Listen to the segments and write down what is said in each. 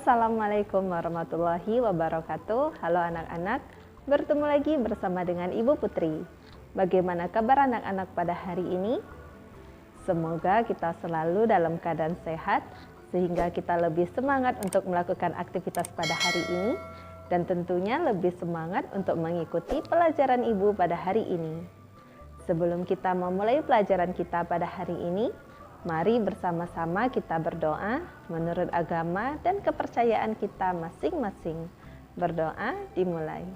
Assalamualaikum warahmatullahi wabarakatuh. Halo anak-anak, bertemu lagi bersama dengan Ibu Putri. Bagaimana kabar anak-anak pada hari ini? Semoga kita selalu dalam keadaan sehat, sehingga kita lebih semangat untuk melakukan aktivitas pada hari ini, dan tentunya lebih semangat untuk mengikuti pelajaran Ibu pada hari ini. Sebelum kita memulai pelajaran kita pada hari ini, mari bersama-sama kita berdoa menurut agama dan kepercayaan kita masing-masing. Berdoa dimulai.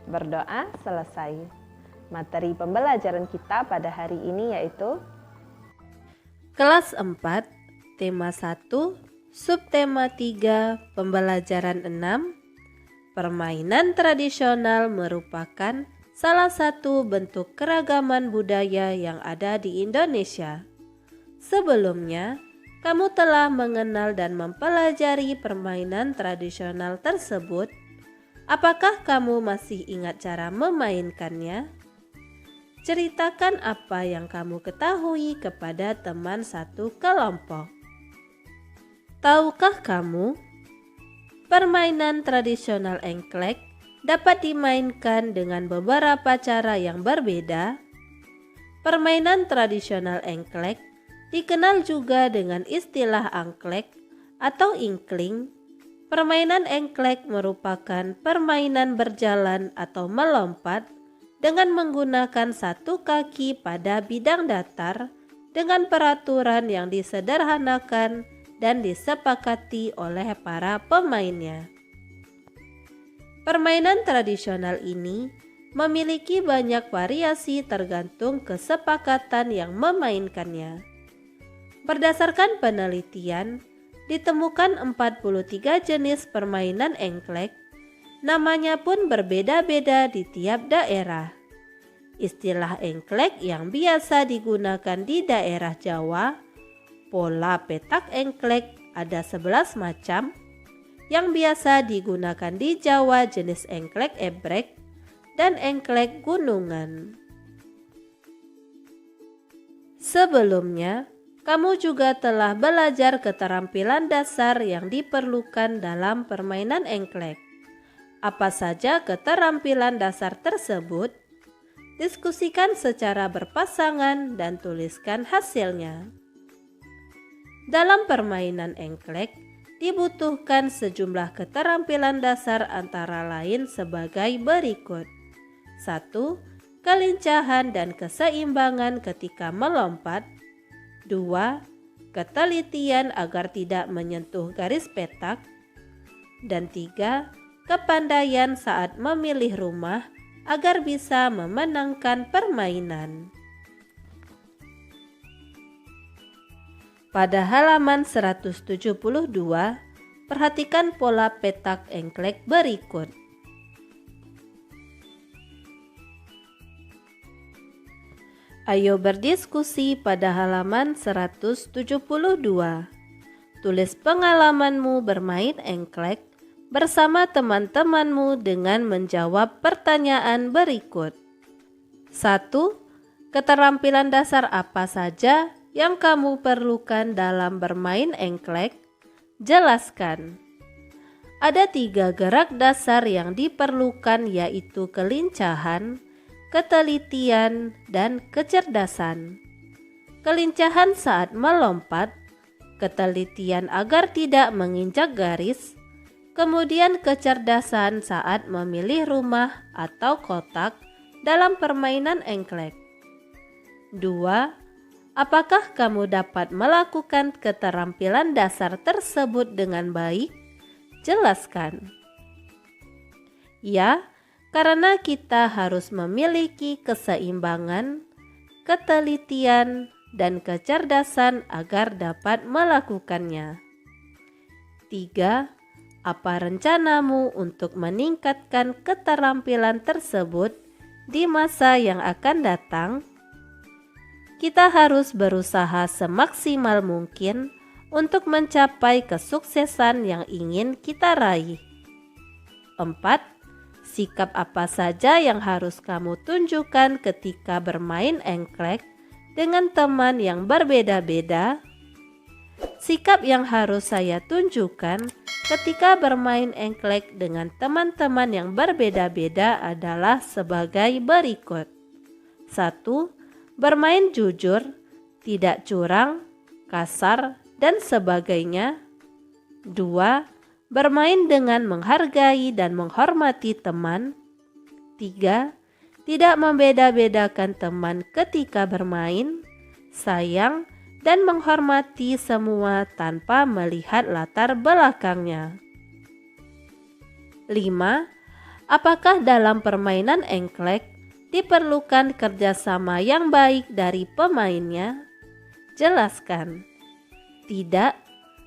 Berdoa selesai. Materi pembelajaran kita pada hari ini yaitu Kelas 4, tema 1, subtema 3, pembelajaran 6. Permainan tradisional merupakan salah satu bentuk keragaman budaya yang ada di Indonesia. Sebelumnya, kamu telah mengenal dan mempelajari permainan tradisional tersebut. Apakah kamu masih ingat cara memainkannya? Ceritakan apa yang kamu ketahui kepada teman satu kelompok. Tahukah kamu? Permainan tradisional engklek dapat dimainkan dengan beberapa cara yang berbeda. Permainan tradisional engklek dikenal juga dengan istilah angklek atau ingkling. Permainan engklek merupakan permainan berjalan atau melompat dengan menggunakan satu kaki pada bidang datar dengan peraturan yang disederhanakan dan disepakati oleh para pemainnya. Permainan tradisional ini memiliki banyak variasi tergantung kesepakatan yang memainkannya. Berdasarkan penelitian, ditemukan 43 jenis permainan engklek, namanya pun berbeda-beda di tiap daerah. Istilah engklek yang biasa digunakan di daerah Jawa, pola petak engklek ada 11 macam, yang biasa digunakan di Jawa jenis engklek ebrek dan engklek gunungan. Sebelumnya, kamu juga telah belajar keterampilan dasar yang diperlukan dalam permainan engklek. Apa saja keterampilan dasar tersebut? Diskusikan secara berpasangan dan tuliskan hasilnya. Dalam permainan engklek, dibutuhkan sejumlah keterampilan dasar antara lain sebagai berikut. 1. Kelincahan dan keseimbangan ketika melompat. 2. Ketelitian agar tidak menyentuh garis petak. Dan 3. Kepandaian saat memilih rumah agar bisa memenangkan permainan. Pada halaman 172, perhatikan pola petak engklek berikut. Ayo berdiskusi pada halaman 172. Tulis pengalamanmu bermain engklek bersama teman-temanmu dengan menjawab pertanyaan berikut. 1. Keterampilan dasar apa saja yang kamu perlukan dalam bermain engklek? Jelaskan. Ada 3 gerak dasar yang diperlukan, yaitu kelincahan, ketelitian, dan kecerdasan. Kelincahan saat melompat, ketelitian agar tidak menginjak garis, kemudian kecerdasan saat memilih rumah atau kotak dalam permainan engklek. 2. Apakah kamu dapat melakukan keterampilan dasar tersebut dengan baik? Jelaskan. Ya, karena kita harus memiliki keseimbangan, ketelitian, dan kecerdasan agar dapat melakukannya. 3. Apa rencanamu untuk meningkatkan keterampilan tersebut di masa yang akan datang? Kita harus berusaha semaksimal mungkin untuk mencapai kesuksesan yang ingin kita raih. 4. Sikap apa saja yang harus kamu tunjukkan ketika bermain engklek dengan teman yang berbeda-beda? Sikap yang harus saya tunjukkan ketika bermain engklek dengan teman-teman yang berbeda-beda adalah sebagai berikut. 1. Bermain jujur, tidak curang, kasar, dan sebagainya. 2. Bermain dengan menghargai dan menghormati teman. 3. Tidak membeda-bedakan teman ketika bermain, sayang, dan menghormati semua tanpa melihat latar belakangnya. 5. Apakah dalam permainan engklek diperlukan kerjasama yang baik dari pemainnya? Jelaskan. Tidak.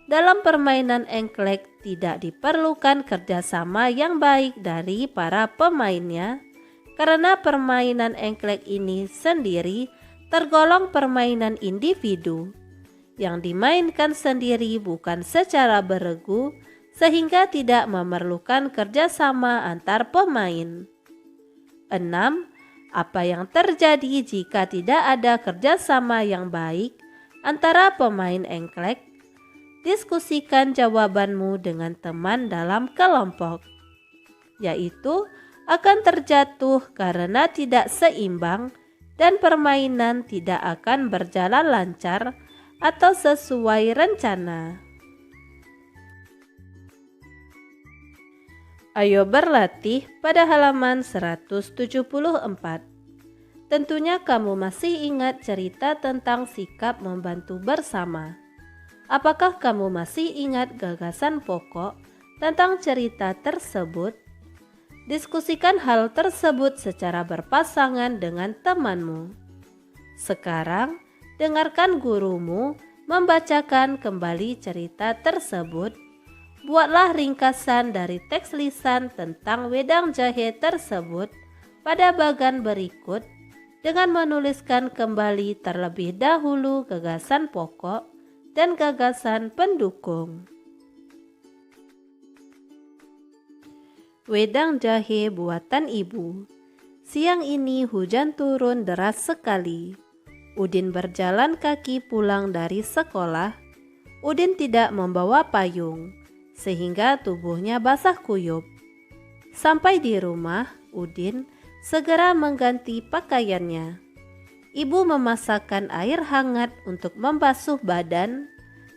Dalam permainan engklek tidak diperlukan kerjasama yang baik dari para pemainnya, karena permainan engklek ini sendiri tergolong permainan individu, yang dimainkan sendiri bukan secara beregu, sehingga tidak memerlukan kerjasama antar pemain. 6. Apa yang terjadi jika tidak ada kerjasama yang baik antara pemain engklek? Diskusikan jawabanmu dengan teman dalam kelompok, yaitu akan terjatuh karena tidak seimbang dan permainan tidak akan berjalan lancar atau sesuai rencana. Ayo berlatih pada halaman 174. Tentunya kamu masih ingat cerita tentang sikap membantu bersama. Apakah kamu masih ingat gagasan pokok tentang cerita tersebut? Diskusikan hal tersebut secara berpasangan dengan temanmu. Sekarang, dengarkan gurumu membacakan kembali cerita tersebut. Buatlah ringkasan dari teks lisan tentang wedang jahe tersebut pada bagan berikut dengan menuliskan kembali terlebih dahulu gagasan pokok dan gagasan pendukung. Wedang jahe buatan ibu. Siang ini hujan turun deras sekali. Udin berjalan kaki pulang dari sekolah. Udin tidak membawa payung, sehingga tubuhnya basah kuyup. Sampai di rumah, Udin segera mengganti pakaiannya. Ibu memasakkan air hangat untuk membasuh badan.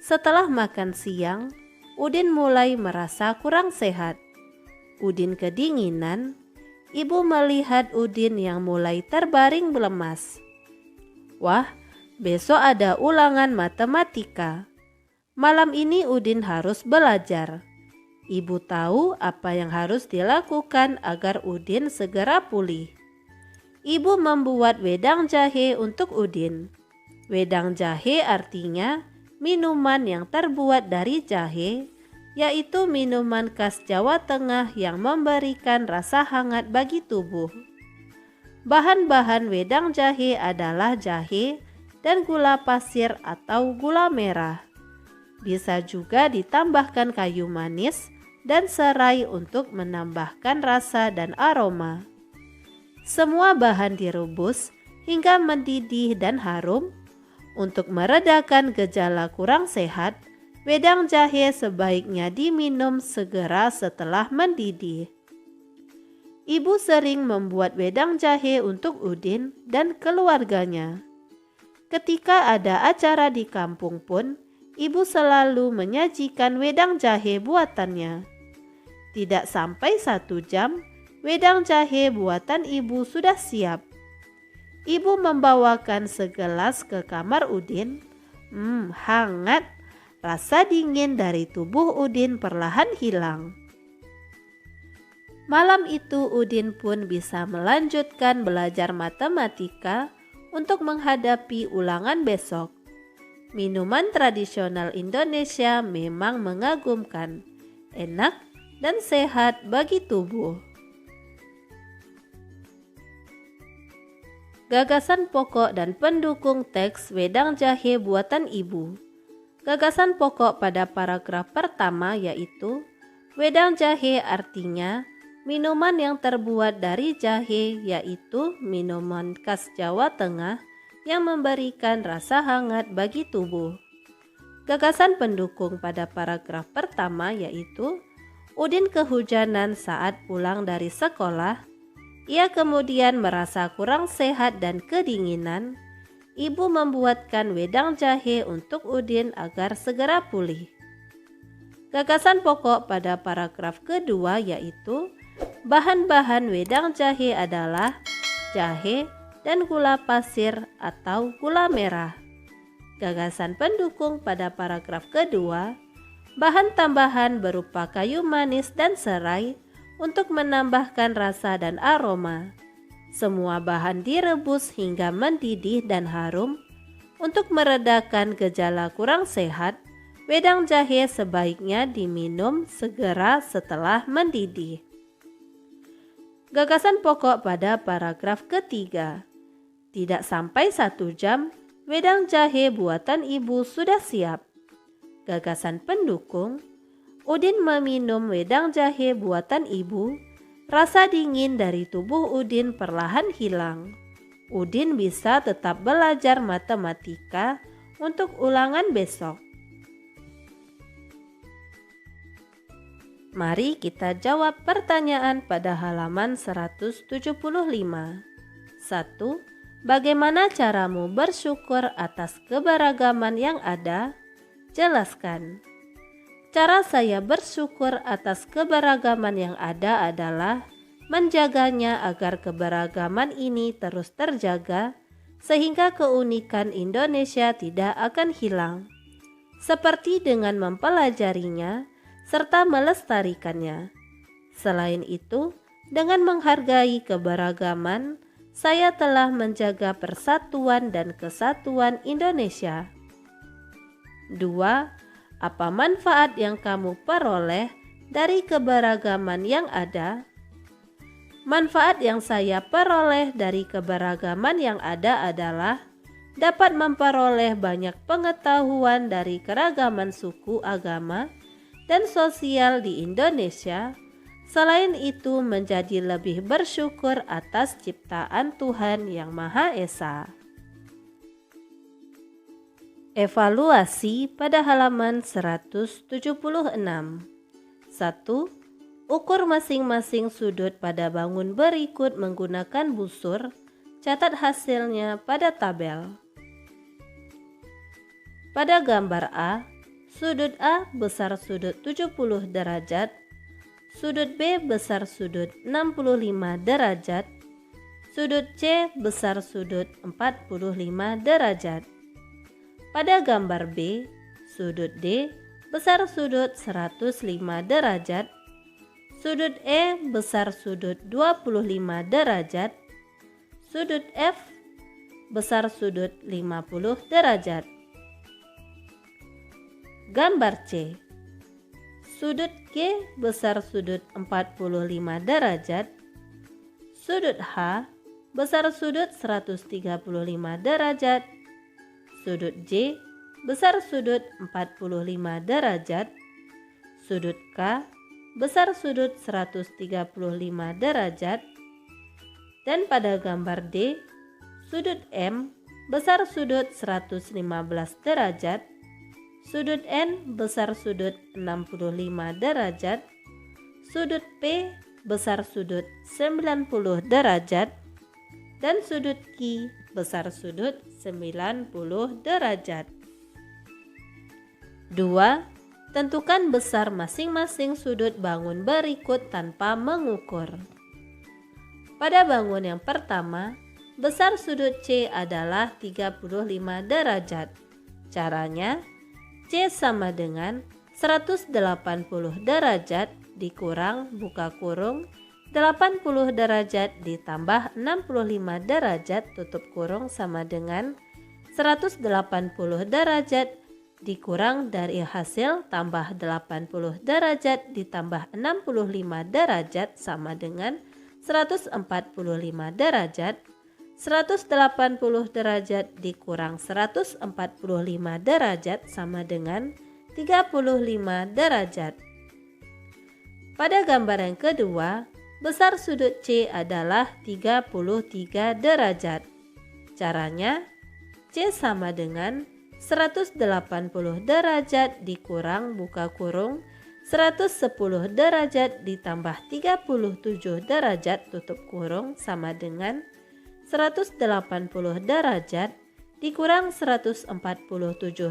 Setelah makan siang, Udin mulai merasa kurang sehat. Udin kedinginan. Ibu melihat Udin yang mulai terbaring lemas. Wah, besok ada ulangan matematika. Malam ini Udin harus belajar. Ibu tahu apa yang harus dilakukan agar Udin segera pulih. Ibu membuat wedang jahe untuk Udin. Wedang jahe artinya minuman yang terbuat dari jahe, yaitu minuman khas Jawa Tengah yang memberikan rasa hangat bagi tubuh. Bahan-bahan wedang jahe adalah jahe dan gula pasir atau gula merah. Bisa juga ditambahkan kayu manis dan serai untuk menambahkan rasa dan aroma. Semua bahan direbus hingga mendidih dan harum. Untuk meredakan gejala kurang sehat, wedang jahe sebaiknya diminum segera setelah mendidih. Ibu sering membuat wedang jahe untuk Udin dan keluarganya. Ketika ada acara di kampung pun, ibu selalu menyajikan wedang jahe buatannya. Tidak sampai 1 jam, wedang jahe buatan ibu sudah siap. Ibu membawakan segelas ke kamar Udin. Hangat. Rasa dingin dari tubuh Udin perlahan hilang. Malam itu Udin pun bisa melanjutkan belajar matematika untuk menghadapi ulangan besok. Minuman tradisional Indonesia memang mengagumkan, enak dan sehat bagi tubuh. Gagasan pokok dan pendukung teks wedang jahe buatan ibu. Gagasan pokok pada paragraf pertama yaitu wedang jahe artinya minuman yang terbuat dari jahe, yaitu minuman khas Jawa Tengah yang memberikan rasa hangat bagi tubuh. Gagasan pendukung pada paragraf pertama yaitu Udin kehujanan saat pulang dari sekolah. Ia kemudian merasa kurang sehat dan kedinginan. Ibu membuatkan wedang jahe untuk Udin agar segera pulih. Gagasan pokok pada paragraf kedua yaitu bahan-bahan wedang jahe adalah jahe dan gula pasir atau gula merah. Gagasan pendukung pada paragraf kedua, bahan tambahan berupa kayu manis dan serai untuk menambahkan rasa dan aroma. Semua bahan direbus hingga mendidih dan harum. Untuk meredakan gejala kurang sehat, wedang jahe sebaiknya diminum segera setelah mendidih. Gagasan pokok pada paragraf ketiga, tidak sampai 1 jam, wedang jahe buatan ibu sudah siap. Gagasan pendukung, Udin meminum wedang jahe buatan ibu. Rasa dingin dari tubuh Udin perlahan hilang. Udin bisa tetap belajar matematika untuk ulangan besok. Mari kita jawab pertanyaan pada halaman 175. 1. Bagaimana caramu bersyukur atas keberagaman yang ada? Jelaskan. Cara saya bersyukur atas keberagaman yang ada adalah menjaganya agar keberagaman ini terus terjaga sehingga keunikan Indonesia tidak akan hilang. Seperti dengan mempelajarinya serta melestarikannya. Selain itu, dengan menghargai keberagaman, saya telah menjaga persatuan dan kesatuan Indonesia. 2. Apa manfaat yang kamu peroleh dari keberagaman yang ada? Manfaat yang saya peroleh dari keberagaman yang ada adalah dapat memperoleh banyak pengetahuan dari keragaman suku, agama, dan sosial di Indonesia. Selain itu, menjadi lebih bersyukur atas ciptaan Tuhan Yang Maha Esa. Evaluasi pada halaman 176. 1. Ukur masing-masing sudut pada bangun berikut menggunakan busur. Catat hasilnya pada tabel. Pada gambar A, sudut A besar sudut 70 derajat. Sudut B besar sudut 65 derajat. Sudut C besar sudut 45 derajat. Pada gambar B, sudut D besar sudut 105 derajat. Sudut E besar sudut 25 derajat. Sudut F besar sudut 50 derajat. Gambar C, sudut G besar sudut 45 derajat. Sudut H besar sudut 135 derajat. Sudut J besar sudut 45 derajat. Sudut K besar sudut 135 derajat. Dan pada gambar D, sudut M besar sudut 115 derajat. Sudut N besar sudut 65 derajat. Sudut P besar sudut 90 derajat. Dan sudut Q besar sudut 90 derajat. 2. Tentukan besar masing-masing sudut bangun berikut tanpa mengukur. Pada bangun yang pertama, besar sudut C adalah 35 derajat. Caranya, C sama dengan 180 derajat dikurang buka kurung 80 derajat ditambah 65 derajat tutup kurung sama dengan 180 derajat dikurang dari hasil tambah 80 derajat ditambah 65 derajat sama dengan 145 derajat. 180 derajat dikurang 145 derajat sama dengan 35 derajat. Pada gambar yang kedua, besar sudut C adalah 33 derajat. Caranya, C sama dengan 180 derajat dikurang buka kurung 110 derajat ditambah 37 derajat tutup kurung sama dengan 180 derajat dikurang 147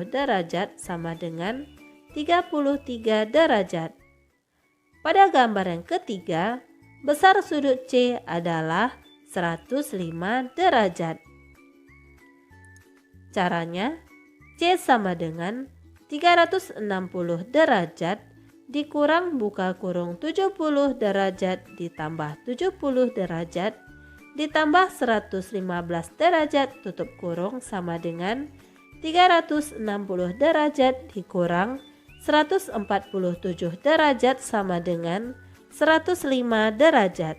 derajat sama dengan 33 derajat. Pada gambar yang ketiga, besar sudut C adalah 105 derajat. Caranya, C sama dengan 360 derajat dikurang buka kurung 70 derajat ditambah 70 derajat ditambah 115 derajat tutup kurung sama dengan 360 derajat dikurang 147 derajat sama dengan 105 derajat.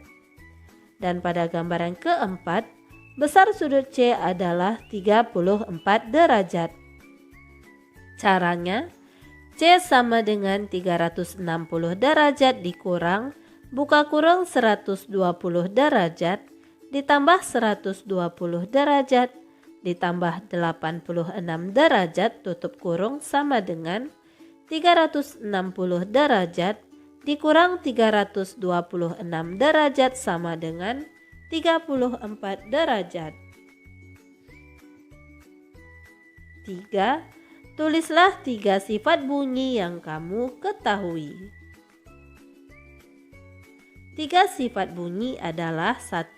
Dan pada gambar yang keempat, besar sudut C adalah 34 derajat. Caranya, C sama dengan 360 derajat dikurang buka kurung 120 derajat ditambah 120 derajat ditambah 86 derajat tutup kurung sama dengan 360 derajat dikurang 326 derajat sama dengan 34 derajat. 3. Tulislah 3 sifat bunyi yang kamu ketahui. 3 sifat bunyi adalah 1.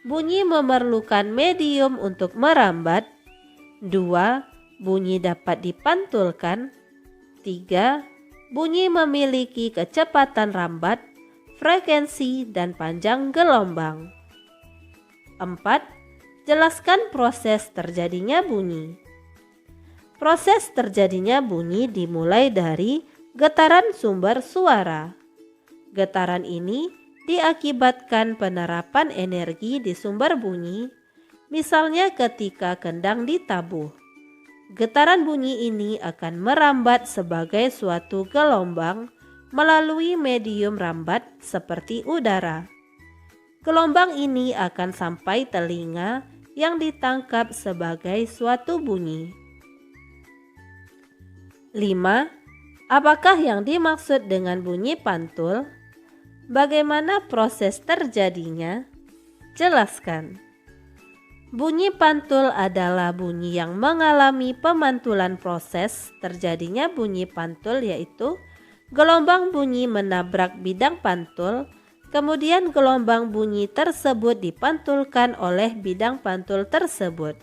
Bunyi memerlukan medium untuk merambat. 2. Bunyi dapat dipantulkan. 3. Bunyi memiliki kecepatan rambat, frekuensi, dan panjang gelombang. 4. Jelaskan proses terjadinya bunyi. Proses terjadinya bunyi dimulai dari getaran sumber suara. Getaran ini diakibatkan penerapan energi di sumber bunyi, misalnya ketika kendang ditabuh. Getaran bunyi ini akan merambat sebagai suatu gelombang melalui medium rambat seperti udara. Gelombang ini akan sampai telinga yang ditangkap sebagai suatu bunyi. 5. Apakah yang dimaksud dengan bunyi pantul? Bagaimana proses terjadinya? Jelaskan. Bunyi pantul adalah bunyi yang mengalami pemantulan. Proses terjadinya bunyi pantul yaitu gelombang bunyi menabrak bidang pantul, kemudian gelombang bunyi tersebut dipantulkan oleh bidang pantul tersebut.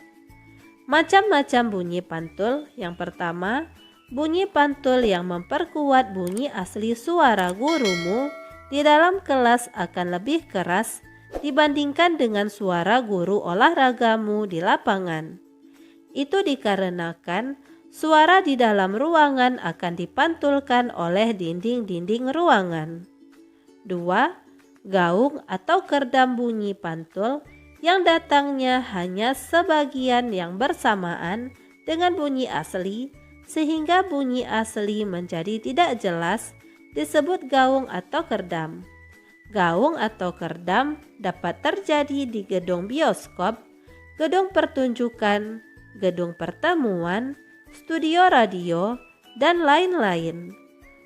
Macam-macam bunyi pantul. Yang pertama, bunyi pantul yang memperkuat bunyi asli suara gurumu di dalam kelas akan lebih keras dibandingkan dengan suara guru olahragamu di lapangan. Itu dikarenakan suara di dalam ruangan akan dipantulkan oleh dinding-dinding ruangan. 2. Gaung atau kerdam bunyi pantul yang datangnya hanya sebagian yang bersamaan dengan bunyi asli, sehingga bunyi asli menjadi tidak jelas, disebut gaung atau kerdam. Gaung atau kerdam dapat terjadi di gedung bioskop, gedung pertunjukan, gedung pertemuan, studio radio, dan lain-lain.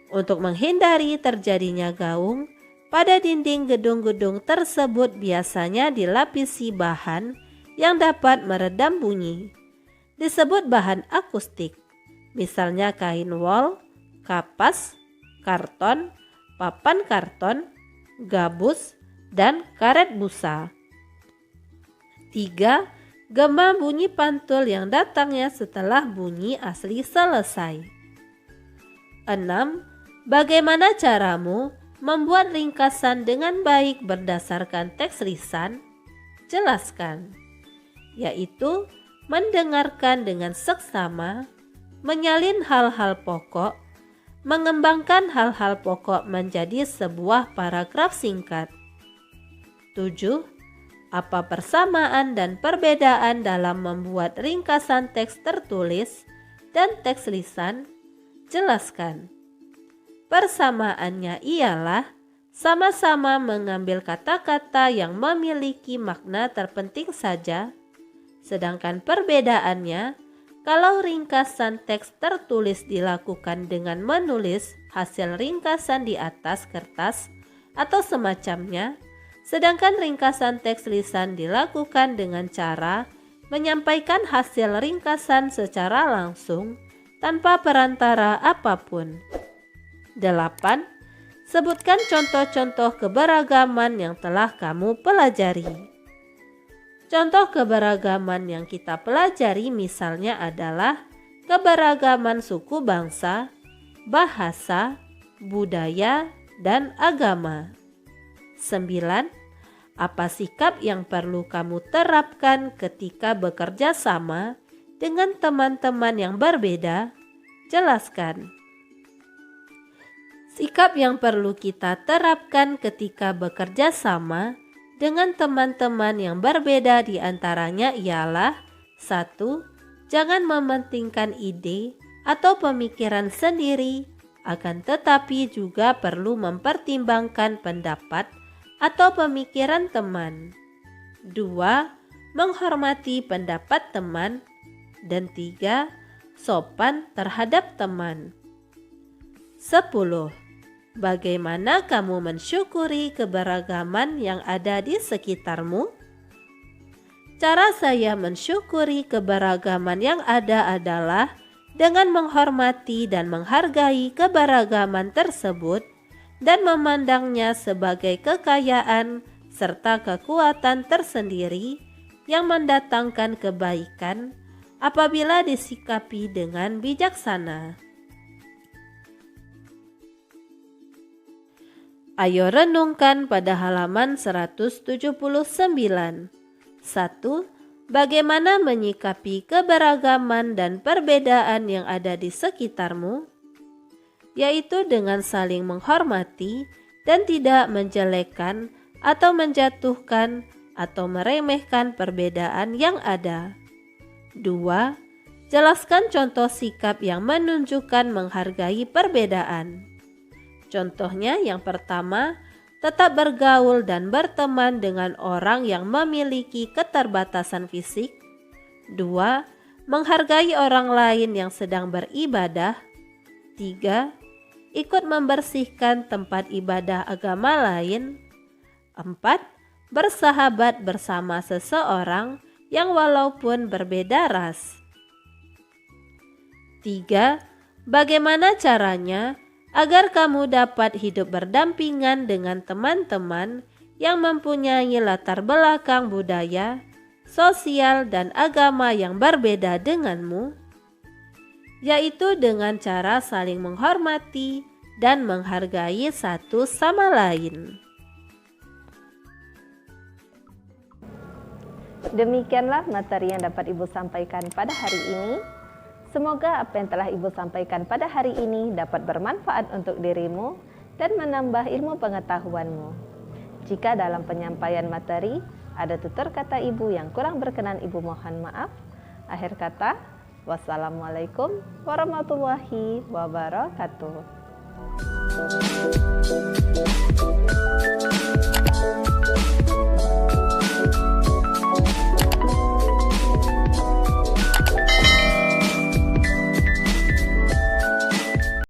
Untuk menghindari terjadinya gaung, pada dinding gedung-gedung tersebut biasanya dilapisi bahan yang dapat meredam bunyi. Disebut bahan akustik, misalnya kain wol, kapas, karton, papan karton, gabus, dan karet busa. 3. Gema bunyi pantul yang datangnya setelah bunyi asli selesai. 6. Bagaimana caramu membuat ringkasan dengan baik berdasarkan teks lisan? Jelaskan. Yaitu mendengarkan dengan seksama, menyalin hal-hal pokok, mengembangkan hal-hal pokok menjadi sebuah paragraf singkat. 7. Apa persamaan dan perbedaan dalam membuat ringkasan teks tertulis dan teks lisan? Jelaskan. Persamaannya ialah sama-sama mengambil kata-kata yang memiliki makna terpenting saja, sedangkan perbedaannya kalau ringkasan teks tertulis dilakukan dengan menulis hasil ringkasan di atas kertas atau semacamnya, sedangkan ringkasan teks lisan dilakukan dengan cara menyampaikan hasil ringkasan secara langsung tanpa perantara apapun. 8. Sebutkan contoh-contoh keberagaman yang telah kamu pelajari. Contoh keberagaman yang kita pelajari misalnya adalah keberagaman suku bangsa, bahasa, budaya, dan agama. 9. Apa sikap yang perlu kamu terapkan ketika bekerja sama dengan teman-teman yang berbeda? Jelaskan. Sikap yang perlu kita terapkan ketika bekerja sama dengan teman-teman yang berbeda di antaranya ialah 1. Jangan mementingkan ide atau pemikiran sendiri, akan tetapi juga perlu mempertimbangkan pendapat atau pemikiran teman. 2. Menghormati pendapat teman. Dan 3. Sopan terhadap teman. 10. Bagaimana kamu mensyukuri keberagaman yang ada di sekitarmu? Cara saya mensyukuri keberagaman yang ada adalah dengan menghormati dan menghargai keberagaman tersebut dan memandangnya sebagai kekayaan serta kekuatan tersendiri yang mendatangkan kebaikan apabila disikapi dengan bijaksana. Ayo renungkan pada halaman 179. 1. Bagaimana menyikapi keberagaman dan perbedaan yang ada di sekitarmu? Yaitu dengan saling menghormati dan tidak menjelekkan atau menjatuhkan atau meremehkan perbedaan yang ada. 2. Jelaskan contoh sikap yang menunjukkan menghargai perbedaan. Contohnya yang pertama, tetap bergaul dan berteman dengan orang yang memiliki keterbatasan fisik. 2. Menghargai orang lain yang sedang beribadah. 3. Ikut membersihkan tempat ibadah agama lain. 4. Bersahabat bersama seseorang yang walaupun berbeda ras. 3. Bagaimana caranya agar kamu dapat hidup berdampingan dengan teman-teman yang mempunyai latar belakang budaya, sosial, dan agama yang berbeda denganmu, yaitu dengan cara saling menghormati dan menghargai satu sama lain. Demikianlah materi yang dapat Ibu sampaikan pada hari ini. Semoga apa yang telah Ibu sampaikan pada hari ini dapat bermanfaat untuk dirimu dan menambah ilmu pengetahuanmu. Jika dalam penyampaian materi ada tutur kata Ibu yang kurang berkenan, Ibu mohon maaf. Akhir kata, wassalamualaikum warahmatullahi wabarakatuh.